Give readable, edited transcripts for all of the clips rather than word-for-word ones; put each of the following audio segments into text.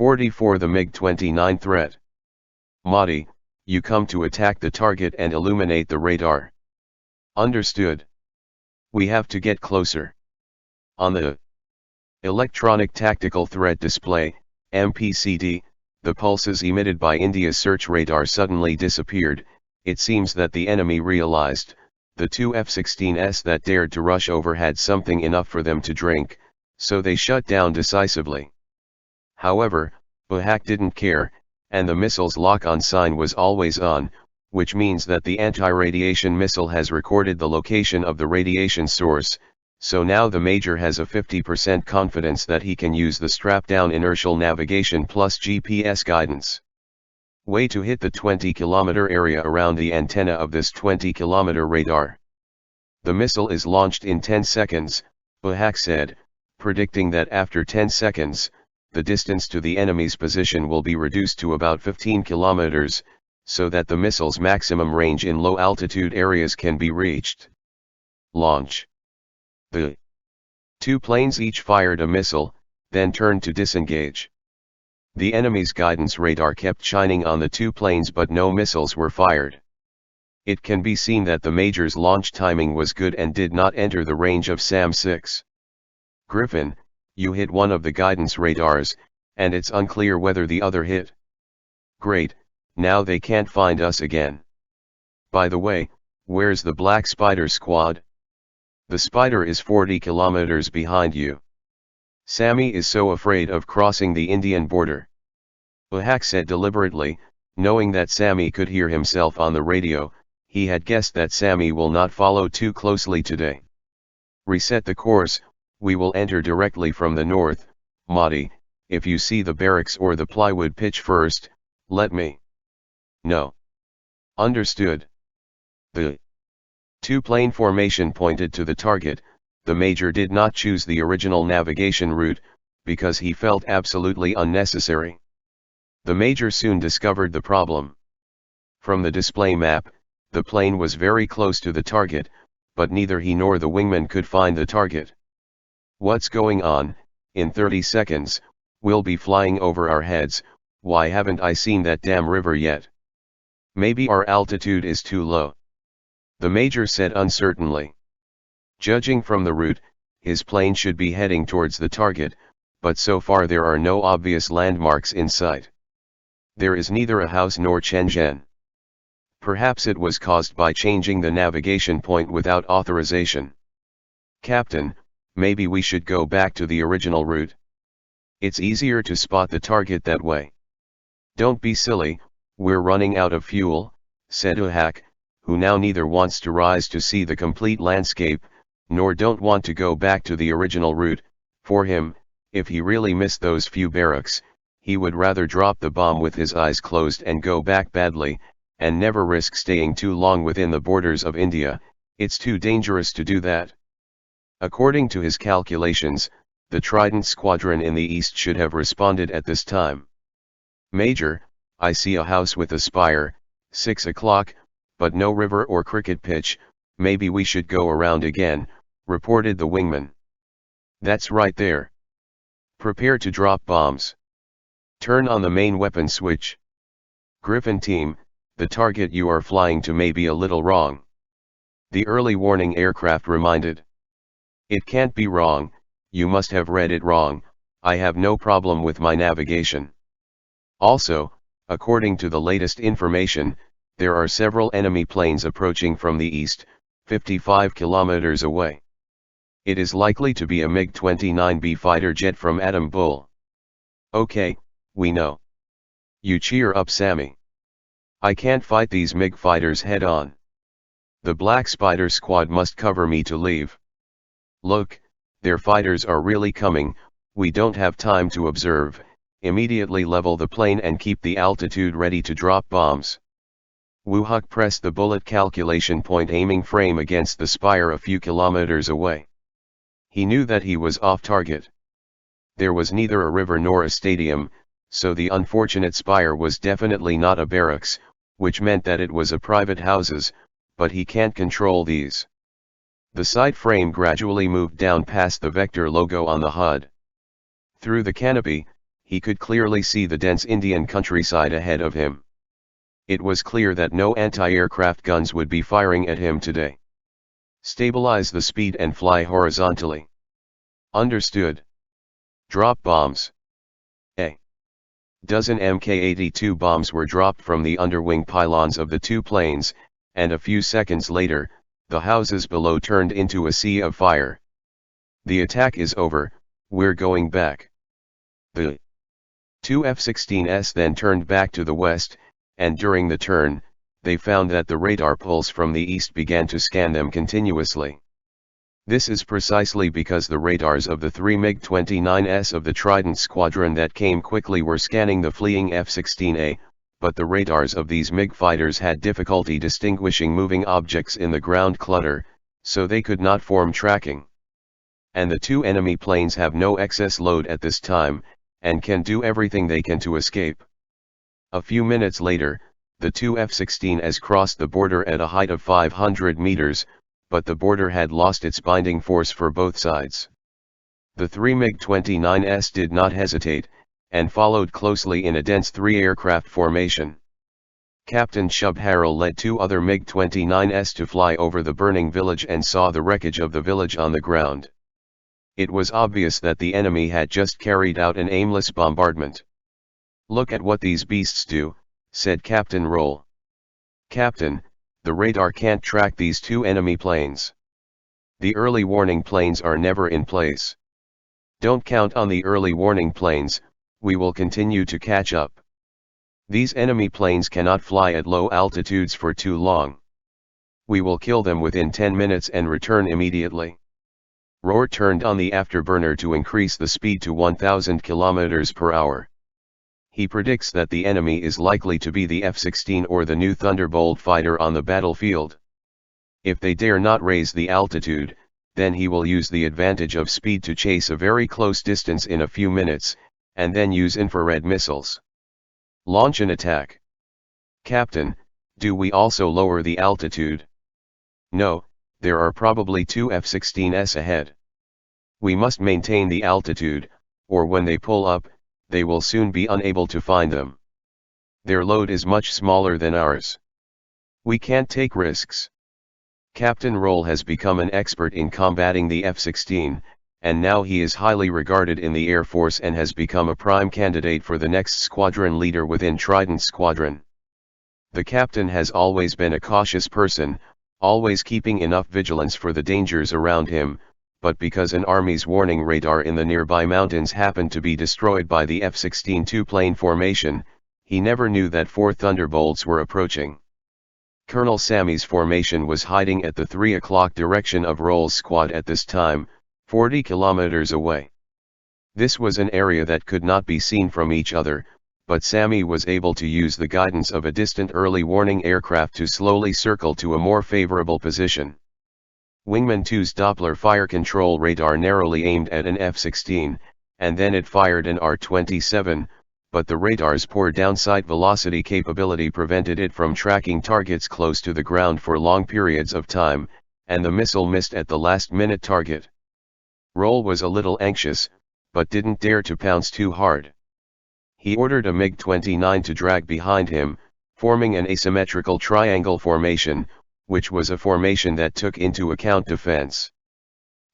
44 The MiG-29 threat. Mahdi, you come to attack the target and illuminate the radar. Understood. We have to get closer. On the Electronic Tactical Threat Display, MPCD, the pulses emitted by India's search radar suddenly disappeared. It seems that the enemy realized, the two F-16s that dared to rush over had something enough for them to drink, so they shut down decisively. However, BHAC didn't care, and the missile's lock-on sign was always on, which means that the anti-radiation missile has recorded the location of the radiation source, so now the Major has a 50% confidence that he can use the strap-down inertial navigation plus GPS guidance. Way to hit the 20-kilometer area around the antenna of this 20-kilometer radar. The missile is launched in 10 seconds, BHAC said, predicting that after 10 seconds, the distance to the enemy's position will be reduced to about 15 kilometers, so that the missile's maximum range in low-altitude areas can be reached. Launch. The two planes each fired a missile, then turned to disengage. The enemy's guidance radar kept shining on the two planes but no missiles were fired. It can be seen that the Major's launch timing was good and did not enter the range of SAM-6. Griffin, you hit one of the guidance radars, and it's unclear whether the other hit. Great, now they can't find us again. By the way, where's the Black Spider squad? The Spider is 40 kilometers behind you. Sammy is so afraid of crossing the Indian border. BHAC said deliberately, knowing that Sammy could hear himself on the radio. He had guessed that Sammy will not follow too closely today. Reset the course, we will enter directly from the north. Mahdi, if you see the barracks or the plywood pitch first, let me know. Understood. The two-plane formation pointed to the target. The Major did not choose the original navigation route, because he felt absolutely unnecessary. The Major soon discovered the problem. From the display map, the plane was very close to the target, but neither he nor the wingman could find the target. What's going on? In 30 seconds, we'll be flying over our heads. Why haven't I seen that damn river yet? Maybe our altitude is too low. The Major said uncertainly. Judging from the route, his plane should be heading towards the target, but so far there are no obvious landmarks in sight. There is neither a house nor Shenzhen. Perhaps it was caused by changing the navigation point without authorization. Captain, maybe we should go back to the original route. It's easier to spot the target that way. Don't be silly, we're running out of fuel, said BHAC, who now neither wants to rise to see the complete landscape, nor don't want to go back to the original route. For him, if he really missed those few barracks, he would rather drop the bomb with his eyes closed and go back badly, and never risk staying too long within the borders of India. It's too dangerous to do that. According to his calculations, the Trident Squadron in the east should have responded at this time. Major, I see a house with a spire, 6 o'clock, but no river or cricket pitch. Maybe we should go around again, reported the wingman. That's right there. Prepare to drop bombs. Turn on the main weapon switch. Griffin team, the target you are flying to may be a little wrong. The early warning aircraft reminded. It can't be wrong, you must have read it wrong. I have no problem with my navigation. Also, according to the latest information, there are several enemy planes approaching from the east, 55 kilometers away. It is likely to be a MiG-29B fighter jet from Adam Bull. Okay, we know. You cheer up, Sammy. I can't fight these MiG fighters head on. The Black Spider squad must cover me to leave. Look, their fighters are really coming, we don't have time to observe. Immediately level the plane and keep the altitude ready to drop bombs. BHAC pressed the bullet calculation point aiming frame against the spire a few kilometers away. He knew that he was off target. There was neither a river nor a stadium, so the unfortunate spire was definitely not a barracks, which meant that it was a private houses, but he can't control these. The side frame gradually moved down past the Vector logo on the HUD. Through the canopy, he could clearly see the dense Indian countryside ahead of him. It was clear that no anti-aircraft guns would be firing at him today. Stabilize the speed and fly horizontally. Understood. Drop bombs. A dozen Mk-82 bombs were dropped from the underwing pylons of the two planes, and a few seconds later, the houses below turned into a sea of fire. The attack is over, we're going back. The two F-16s then turned back to the west, and during the turn, they found that the radar pulse from the east began to scan them continuously. This is precisely because the radars of the three MiG-29s of the Trident squadron that came quickly were scanning the fleeing F-16A, but the radars of these MiG fighters had difficulty distinguishing moving objects in the ground clutter, so they could not form tracking. And the two enemy planes have no excess load at this time, and can do everything they can to escape. A few minutes later, the two F-16s crossed the border at a height of 500 meters, but the border had lost its binding force for both sides. The three MiG-29s did not hesitate, and followed closely in a dense three-aircraft formation. Captain Shub Harrell led two other MiG-29s to fly over the burning village and saw the wreckage of the village on the ground. It was obvious that the enemy had just carried out an aimless bombardment. "Look at what these beasts do," said Captain Roll. "Captain, the radar can't track these two enemy planes. The early warning planes are never in place. Don't count on the early warning planes, we will continue to catch up. These enemy planes cannot fly at low altitudes for too long. We will kill them within 10 minutes and return immediately." Rohr turned on the afterburner to increase the speed to 1,000 km per hour. He predicts that the enemy is likely to be the F-16 or the new Thunderbolt fighter on the battlefield. If they dare not raise the altitude, then he will use the advantage of speed to chase a very close distance in a few minutes, and then use infrared missiles. Launch an attack. "Captain, do we also lower the altitude?" "No, there are probably two F-16s ahead. We must maintain the altitude, or when they pull up, they will soon be unable to find them. Their load is much smaller than ours. We can't take risks." Captain Roll has become an expert in combating the F-16, and now he is highly regarded in the Air Force and has become a prime candidate for the next squadron leader within Trident Squadron. The captain has always been a cautious person, always keeping enough vigilance for the dangers around him, but because an army's warning radar in the nearby mountains happened to be destroyed by the F-16 two-plane formation, he never knew that 4 Thunderbolts were approaching. Colonel Sammy's formation was hiding at the 3 o'clock direction of Roll's squad at this time, 40 kilometers away. This was an area that could not be seen from each other, but Sammy was able to use the guidance of a distant early warning aircraft to slowly circle to a more favorable position. Wingman 2's Doppler fire control radar narrowly aimed at an F-16, and then it fired an R-27, but the radar's poor downsight velocity capability prevented it from tracking targets close to the ground for long periods of time, and the missile missed at the last-minute target. Roll was a little anxious, but didn't dare to pounce too hard. He ordered a MiG-29 to drag behind him, forming an asymmetrical triangle formation, which was a formation that took into account defense.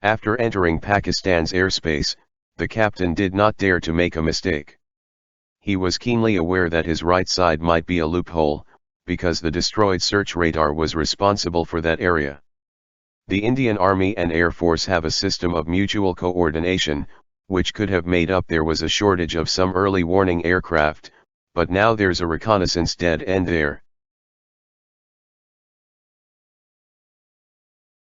After entering Pakistan's airspace, the captain did not dare to make a mistake. He was keenly aware that his right side might be a loophole, because the destroyed search radar was responsible for that area. The Indian Army and Air Force have a system of mutual coordination, which could have made up there was a shortage of some early warning aircraft, but now there's a reconnaissance dead end there.